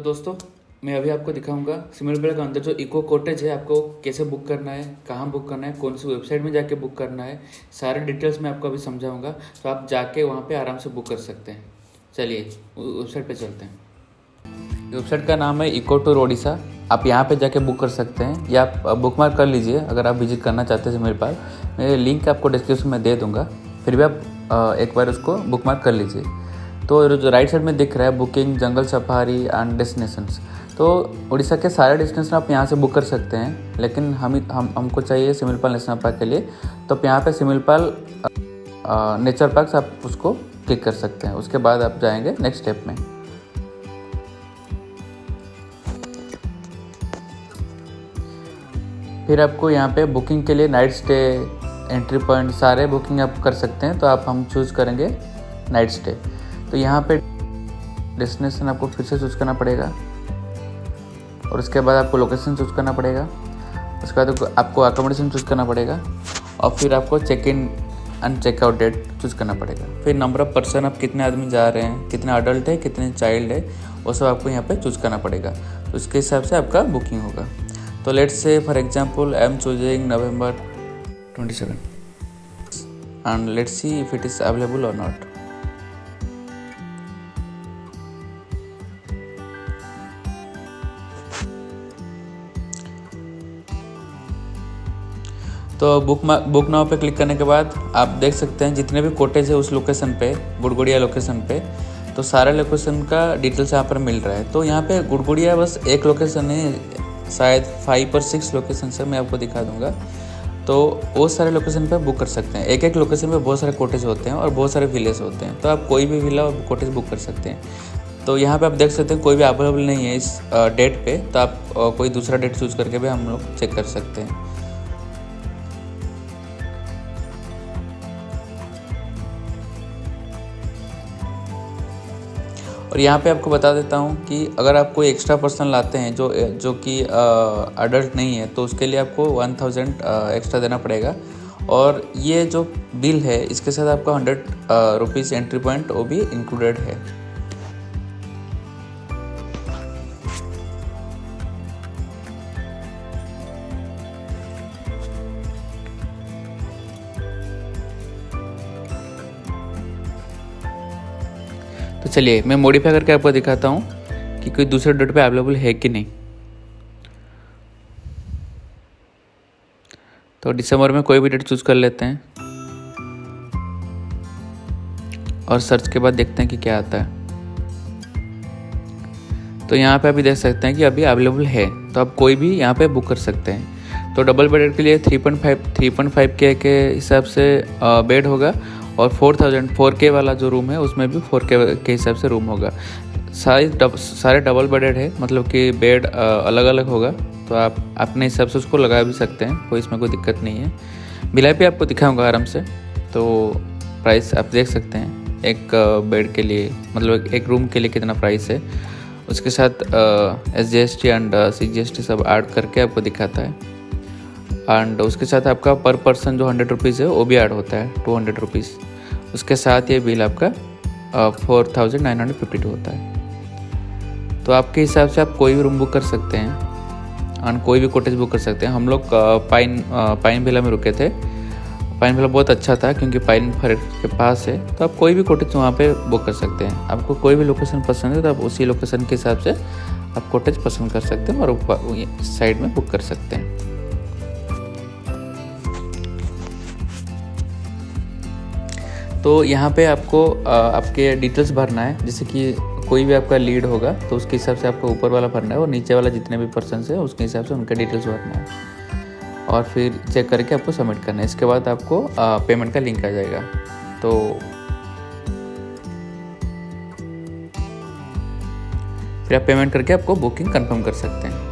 दोस्तों, मैं अभी आपको दिखाऊंगा सिमलपल के अंदर जो इको कॉटेज है आपको कैसे बुक करना है, कहाँ बुक करना है, कौन सी वेबसाइट में जाके बुक करना है, सारे डिटेल्स मैं आपको अभी समझाऊंगा। तो आप जाके वहाँ पे आराम से बुक कर सकते हैं। चलिए वेबसाइट पे चलते हैं। वेबसाइट का नाम है इको टूर ओडिशा। आप यहाँ पे जाके बुक कर सकते हैं या आप बुक मार्क कर लीजिए अगर आप विजिट करना चाहते हैं सिमलपल। मैं लिंक आपको डिस्क्रिप्शन में दे दूँगा, फिर भी आप एक बार उसको बुक मार्क कर लीजिए। तो जो राइट साइड में दिख रहा है booking, jungle safari and destinations, तो उड़ीसा के सारे डेस्टिनेशन आप यहाँ से बुक कर सकते हैं, लेकिन हमको चाहिए सिमलपल नेशनल पार्क के लिए। तो आप यहाँ पे सिमलपल नेचर पार्क आप उसको क्लिक कर सकते हैं। उसके बाद आप जाएंगे नेक्स्ट स्टेप में। फिर आपको यहाँ पे बुकिंग के लिए नाइट स्टे, एंट्री पॉइंट सारे बुकिंग आप कर सकते हैं। तो हम चूज़ करेंगे नाइट स्टे। तो यहाँ पे डेस्टिनेशन आपको फिर से चूज़ करना पड़ेगा और उसके बाद आपको लोकेशन चूज़ करना पड़ेगा। उसके बाद आपको अकोमोडेशन चूज़ करना पड़ेगा और फिर आपको check in and checkout date choose करना पड़ेगा। फिर नंबर ऑफ़ पर्सन, आप कितने आदमी जा रहे हैं, कितने अडल्ट है, कितने चाइल्ड है, वो सब आपको यहाँ पे चूज़ करना पड़ेगा। तो उसके हिसाब से आपका बुकिंग होगा। तो let's say for example I am choosing November 27 and let's see if it is available or not. तो बुक नाउ पे क्लिक करने के बाद आप देख सकते हैं जितने भी कॉटेज है उस लोकेशन पे, गुड़गुड़िया लोकेशन पे, तो सारे लोकेशन का डिटेल्स यहाँ पर मिल रहा है। तो यहाँ पे गुड़गुड़िया बस एक लोकेशन है, शायद 5 और 6 लोकेशन से मैं आपको दिखा दूंगा। तो वो सारे लोकेशन पे बुक कर सकते हैं। एक एक लोकेशन पे बहुत सारे कॉटेज होते हैं और बहुत सारे विलेज होते हैं। तो आप कोई भी विला और कॉटेज बुक कर सकते हैं। तो यहाँ पे आप देख सकते हैं कोई भी अवेलेबल नहीं है इस डेट पे। तो आप कोई दूसरा डेट चूज़ करके भी हम लोग चेक कर सकते हैं। और यहाँ पे आपको बता देता हूँ कि अगर आप कोई एक्स्ट्रा पर्सन लाते हैं जो कि अडल्ट नहीं है, तो उसके लिए आपको 1000 एक्स्ट्रा देना पड़ेगा। और ये जो बिल है इसके साथ आपका 100 रुपीज़ एंट्री पॉइंट वो भी इंक्लूडेड है। तो चलिए मैं मॉडिफाई करके आपको दिखाता हूँ कि कोई दूसरे डेट पे अवेलेबल है कि नहीं। तो दिसंबर में कोई भी डेट चूज़ कर लेते हैं और सर्च के बाद देखते हैं कि क्या आता है। तो यहाँ पे अभी देख सकते हैं कि अभी अवेलेबल है, तो आप कोई भी यहाँ पे बुक कर सकते हैं। तो डबल बेडेड के लिए 3.5 के हिसाब से बेड होगा और 4K वाला जो रूम है उसमें भी 4K के हिसाब से रूम होगा। सारे डबल बेडेड है, मतलब कि बेड अलग अलग होगा। तो आप अपने हिसाब से उसको लगा भी सकते हैं, इसमें कोई दिक्कत नहीं है। बिल भी आपको दिखाऊंगा आराम से। तो प्राइस आप देख सकते हैं एक बेड के लिए, मतलब एक रूम के लिए कितना प्राइस है। उसके साथ SGST एंड CGST सब ऐड करके आपको दिखाता है। एंड उसके साथ आपका पर पर्सन जो 100 रुपीज़ है वो भी ऐड होता है, 200 रुपीज़। उसके साथ ये बिल आपका 4952 होता है। तो आपके हिसाब से आप कोई भी रूम बुक कर सकते हैं और कोई भी कॉटेज बुक कर सकते हैं। हम लोग पाइन विला में रुके थे। पाइन विला बहुत अच्छा था क्योंकि पाइन फॉरेस्ट के पास है। तो आप कोई भी कॉटेज वहाँ पे बुक कर सकते हैं। आपको कोई भी लोकेशन पसंद है तो आप उसी लोकेशन के हिसाब से आप कॉटेज पसंद कर सकते हैं और साइड में बुक कर सकते हैं। तो यहाँ पे आपको आपके डिटेल्स भरना है। जैसे कि कोई भी आपका लीड होगा तो उसके हिसाब से आपको ऊपर वाला भरना है और नीचे वाला जितने भी पर्सन है उसके हिसाब से उनके डिटेल्स भरना है और फिर चेक करके आपको सबमिट करना है। इसके बाद आपको पेमेंट का लिंक आ जाएगा। तो फिर आप पेमेंट करके आपको बुकिंग कंफर्म कर सकते हैं।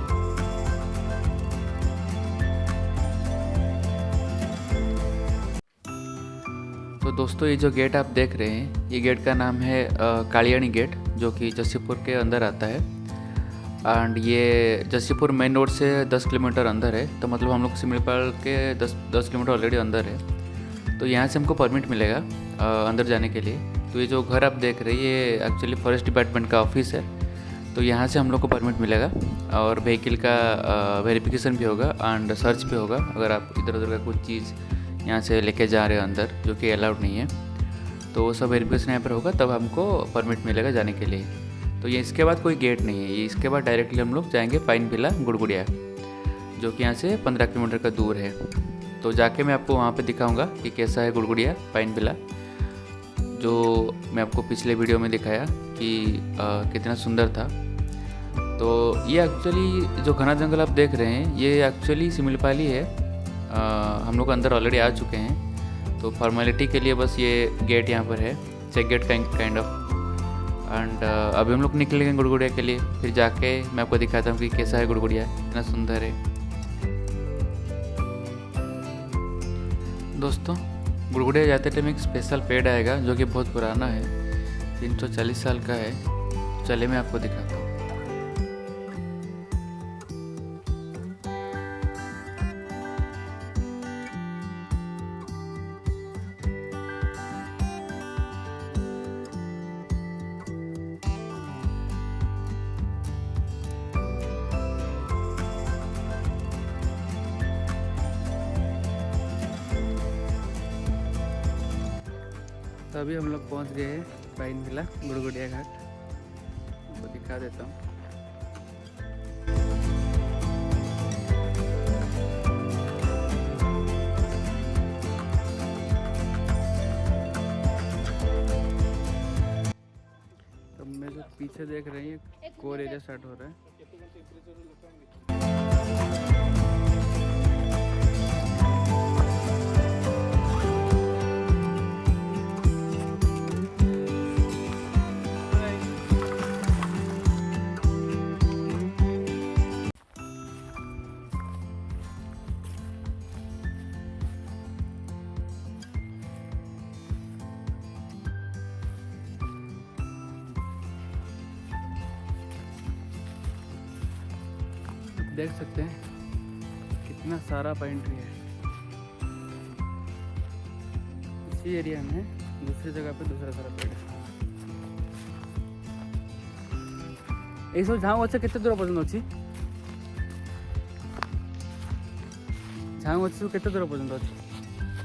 तो दोस्तों, ये जो गेट आप देख रहे हैं, ये गेट का नाम है कालियाणी गेट, जो कि जसीपुर के अंदर आता है। एंड ये जसीपुर मेन रोड से 10 किलोमीटर अंदर है। तो मतलब हम लोग सिमलपल के 10 किलोमीटर ऑलरेडी अंदर है। तो यहाँ से हमको परमिट मिलेगा अंदर जाने के लिए। तो ये जो घर आप देख रहे हैं ये एक्चुअली फॉरेस्ट डिपार्टमेंट का ऑफिस है। तो यहाँ से हम लोग को परमिट मिलेगा और व्हीकल का वेरिफिकेशन भी होगा एंड सर्च भी होगा। अगर आप इधर उधर का कुछ चीज़ यहाँ से लेके जा रहे हो अंदर जो कि अलाउड नहीं है, तो वो सब वेरिफिकेशन यहाँ पर होगा, तब हमको परमिट मिलेगा जाने के लिए। तो ये इसके बाद कोई गेट नहीं है, ये इसके बाद डायरेक्टली हम लोग जाएंगे पाइन विला गुड़गुड़िया, जो कि यहाँ से 15 किलोमीटर का दूर है। तो जाके मैं आपको वहाँ पे दिखाऊंगा कि कैसा है गुड़गुड़िया पाइन विला, जो मैं आपको पिछले वीडियो में दिखाया कि कितना सुंदर था। तो ये एक्चुअली जो घना जंगल आप देख रहे हैं ये एक्चुअली सिमलपाली है। हम लोग अंदर ऑलरेडी आ चुके हैं, तो फॉर्मेलिटी के लिए बस ये गेट यहाँ पर है, check gate kind of. And अभी हम लोग निकलेंगे गुड़गुड़िया के लिए, फिर जाके मैं आपको दिखाता हूँ कि कैसा है गुड़गुड़िया, कितना सुंदर है। दोस्तों, गुड़गुड़िया जाते टाइम एक स्पेशल पेड़ आएगा जो कि बहुत पुराना है, 340 साल का है। चले मैं आपको दिखाता हूँ। तो अभी हम लोग पहुंच गए हैं पाइन विला गुड़गुड़िया घाट, आपको दिखा देता हूँ। तो मैं जो पीछे देख रही हैं कोर एरिया स्टार्ट हो रहा है। देख सकते हैं कितना सारा पाइन ट्री है। इसी एरिया में दूसरी जगह पे दूसरा सारा पेड़ है। ये सब झाऊ अच्छे केते दूर पर्यंत अच्छी झाऊ अच्छी केते दूर पर्यंत अच्छी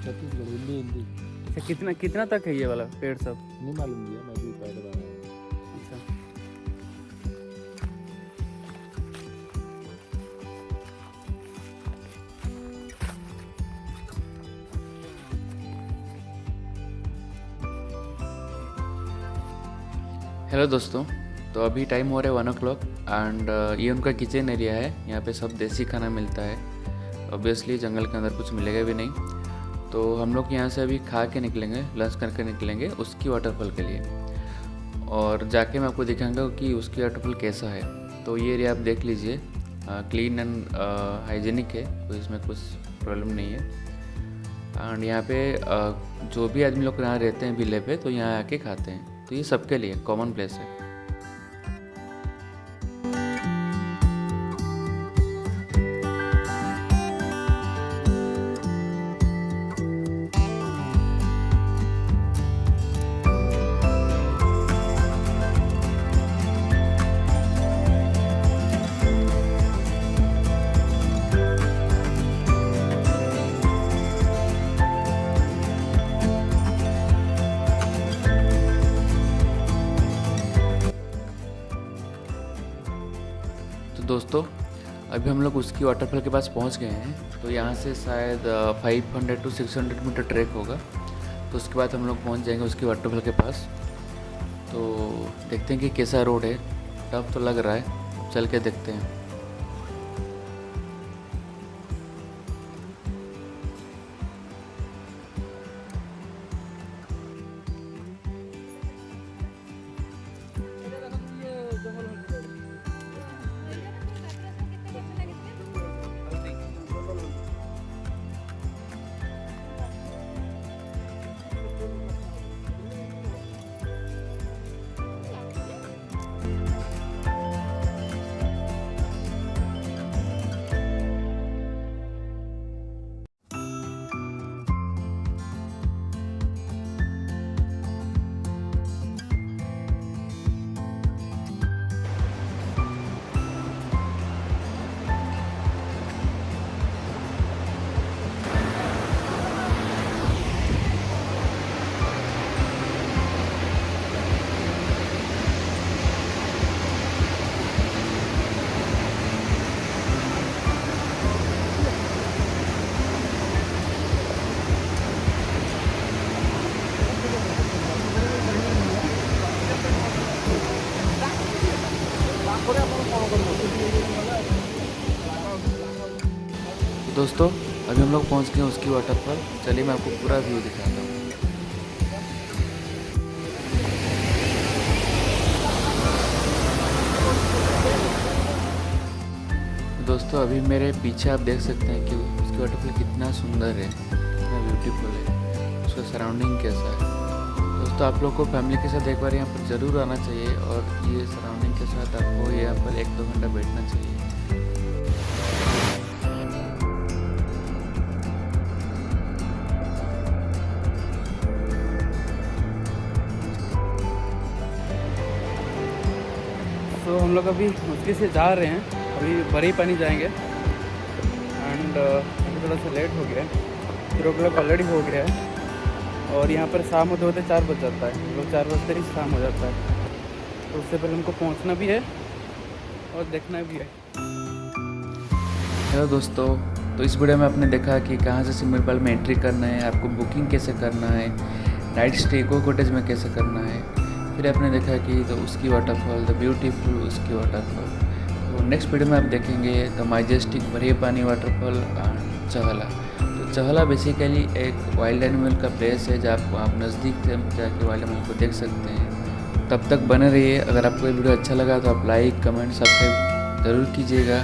छत्तीसगढ़ हिंदी। अच्छा, कितना तक है ये वाला पेड़ सब? नहीं मालूम भैया, मैं भी पहले बार आया। अच्छा, हेलो दोस्तों, तो अभी टाइम हो रहा है 1 o'clock एंड ये उनका किचन एरिया है। यहाँ पे सब देसी खाना मिलता है। ऑब्वियसली जंगल के अंदर कुछ मिलेगा भी नहीं, तो हम लोग यहाँ से अभी खा के निकलेंगे, लंच करके निकलेंगे उसकी वाटरफॉल के लिए, और जाके मैं आपको दिखाऊंगा कि उसकी वाटरफॉल कैसा है। तो ये एरिया आप देख लीजिए, क्लीन एंड हाइजीनिक है, तो इसमें कुछ प्रॉब्लम नहीं है। एंड यहाँ पे जो भी आदमी लोग यहाँ रहते हैं विले पे, तो यहाँ आके खाते हैं, तो ये सबके लिए कॉमन प्लेस है। दोस्तों, अभी हम लोग उसकी वाटरफॉल के पास पहुंच गए हैं। तो यहाँ से शायद 500 to 600 मीटर ट्रैक होगा, तो उसके बाद हम लोग पहुंच जाएंगे उसकी वाटरफॉल के पास। तो देखते हैं कि कैसा रोड है, टफ तो लग रहा है, चल के देखते हैं। दोस्तों अभी हम लोग पहुंच गए उसकी वाटरफॉल। चलिए मैं आपको पूरा व्यू दिखाता हूँ। दोस्तों अभी मेरे पीछे आप देख सकते हैं कि उसकी वाटरफॉल कितना सुंदर है, कितना ब्यूटीफुल है, उसका सराउंडिंग कैसा है। दोस्तों आप लोग को फैमिली के साथ एक बार यहाँ पर ज़रूर आना चाहिए और ये सराउंडिंग के साथ आपको यहाँ पर 1-2 घंटा बैठना चाहिए। तो हम लोग अभी मुश्किल से जा रहे हैं, अभी बड़ी पानी जाएंगे एंड अभी थोड़ा सा लेट हो गया है, 0 ऑलरेडी हो गया है और यहाँ पर शाम होते होते 4 बज जाता है, मतलब 4 बजते ही शाम हो जाता है। तो उससे पहले हमको पहुँचना भी है और देखना भी है। हेलो दोस्तों, तो इस वीडियो में आपने देखा कि कहाँ से सिमरपाल में एंट्री करना है, आपको बुकिंग कैसे करना है, नाइट स्टे इको कॉटेज में कैसे करना है। फिर आपने देखा कि तो उसकी वाटरफॉल, द ब्यूटीफुल उसकी वाटरफॉल। तो नेक्स्ट वीडियो में आप देखेंगे द मैजेस्टिक भरे पानी वाटरफॉल एंड चहला। तो चहला बेसिकली एक वाइल्ड एनिमल का प्लेस है जहाँ आप नज़दीक से जाके वाइल्ड एनिमल को देख सकते हैं। तब तक बने रहिए। अगर आपको ये वीडियो अच्छा लगा तो आप लाइक, कमेंट, सब्सक्राइब ज़रूर कीजिएगा।